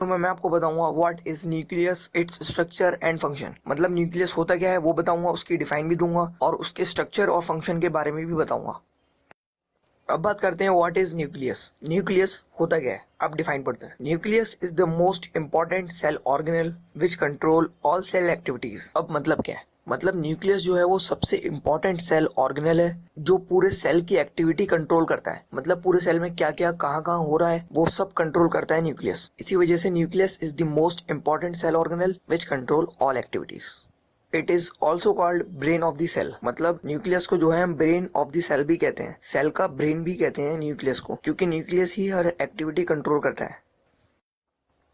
तो मैं आपको बताऊंगा what is nucleus, its structure and function. मतलब न्यूक्लियस होता क्या है वो बताऊंगा, उसकी डिफाइन भी दूंगा और उसके स्ट्रक्चर और फंक्शन के बारे में भी बताऊंगा। अब बात करते हैं व्हाट इज न्यूक्लियस। न्यूक्लियस होता क्या है, अब डिफाइन पढ़ते हैं। Nucleus is the most important cell organelle which control all cell activities. अब मतलब क्या है, मतलब न्यूक्लियस जो है वो सबसे इंपॉर्टेंट सेल ऑर्गेनल है जो पूरे सेल की एक्टिविटी कंट्रोल करता है। मतलब पूरे सेल में क्या क्या कहाँ कहाँ हो रहा है वो सब कंट्रोल करता है न्यूक्लियस। इसी वजह से nucleus is the most important cell organelle which control all activities. It is also called brain of the cell. मतलब न्यूक्लियस को जो है हम ब्रेन ऑफ द सेल भी कहते हैं, सेल का ब्रेन भी कहते हैं न्यूक्लियस को, क्योंकि न्यूक्लियस ही हर एक्टिविटी कंट्रोल करता है।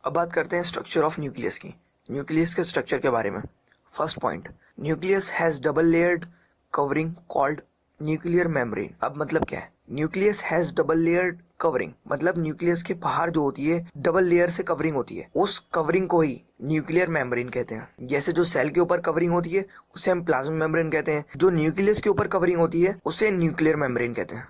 अब बात करते हैं स्ट्रक्चर ऑफ न्यूक्लियस की, न्यूक्लियस के स्ट्रक्चर के बारे में। First point, nucleus has double layered covering called nuclear membrane. अब मतलब क्या है, nucleus has double layered covering, मतलब न्यूक्लियस के बाहर जो होती है डबल लेयर से कवरिंग होती है, उस कवरिंग को ही न्यूक्लियर मेम्ब्रेन कहते हैं। जैसे जो सेल के ऊपर कवरिंग होती है उसे हम प्लाज्मा मेम्ब्रेन कहते हैं, जो न्यूक्लियस के ऊपर कवरिंग होती है उसे न्यूक्लियर मेम्ब्रेन कहते हैं।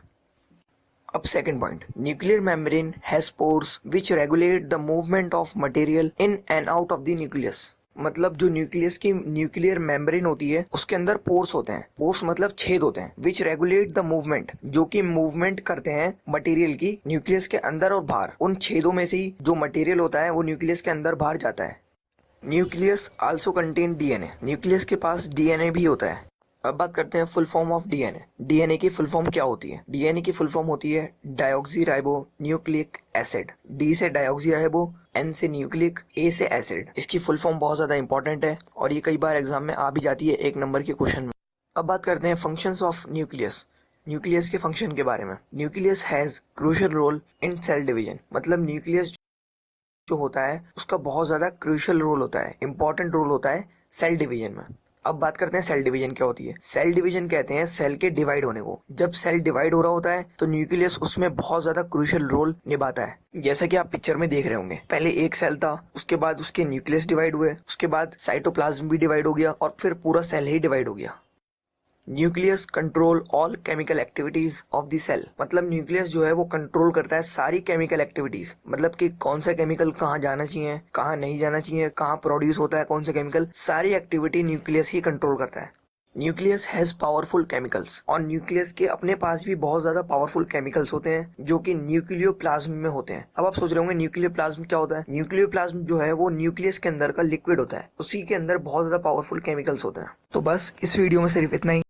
अब second point, nuclear membrane has pores which regulate the movement of material in and out of the nucleus. मतलब जो न्यूक्लियस की न्यूक्लियर मेम्ब्रेन होती है उसके अंदर पोर्स होते हैं, पोर्स मतलब छेद होते हैं, विच रेगुलेट द मूवमेंट, जो कि मूवमेंट करते हैं मटेरियल की न्यूक्लियस के अंदर और बाहर। उन छेदों में से ही जो मटेरियल होता है वो न्यूक्लियस के अंदर बाहर जाता है। Nucleus also contain DNA, nucleus के पास डीएनए भी होता है। अब बात करते हैं full form of DNA. DNA की फुल फॉर्म क्या होती है? डीएनए की फुल फॉर्म होती है डायोक्सी राइबो न्यूक्लिक एसिड। डी से डायोक्सी राइबो, एन से न्यूक्लिक, ए से एसिड। इसकी फुल फॉर्म बहुत ज्यादा इंपॉर्टेंट है और ये कई बार एग्जाम में आ भी जाती है एक नंबर के क्वेश्चन में। अब बात करते हैं फंक्शंस ऑफ न्यूक्लियस, न्यूक्लियस के फंक्शन के बारे में। Nucleus has crucial role in cell division. मतलब न्यूक्लियस जो होता है उसका बहुत ज्यादा क्रूशियल रोल होता है, इंपॉर्टेंट रोल होता है सेल डिवीजन में। अब बात करते हैं सेल डिवीजन क्या होती है। सेल डिवीजन कहते हैं सेल के डिवाइड होने को। जब सेल डिवाइड हो रहा होता है तो न्यूक्लियस उसमें बहुत ज्यादा क्रूशियल रोल निभाता है। जैसा कि आप पिक्चर में देख रहे होंगे, पहले एक सेल था, उसके बाद उसके न्यूक्लियस डिवाइड हुए, उसके बाद साइटोप्लाज्म भी डिवाइड हो गया और फिर पूरा सेल ही डिवाइड हो गया। Nucleus control all chemical activities of the cell. मतलब न्यूक्लियस जो है वो कंट्रोल करता है सारी केमिकल एक्टिविटीज, मतलब कि कौन सा केमिकल कहाँ जाना चाहिए, कहाँ नहीं जाना चाहिए, कहाँ प्रोड्यूस होता है कौन सा केमिकल, सारी एक्टिविटी न्यूक्लियस ही कंट्रोल करता है। न्यूक्लियस हैज पावरफुल केमिकल्स, और न्यूक्लियस के अपने पास भी बहुत ज्यादा पावरफुल केमिकल्स होते हैं जो कि न्यूक्लियोप्लाज्म में होते हैं। अब आप सोच रहे होंगे न्यूक्लियोप्लाज्म क्या होता है? न्यूक्लियोप्लाज्म जो है वो न्यूक्लियस के अंदर का लिक्विड होता है, उसी के अंदर बहुत ज्यादा पावरफुल केमिकल्स होते हैं। तो बस इस वीडियो में सिर्फ इतना ही।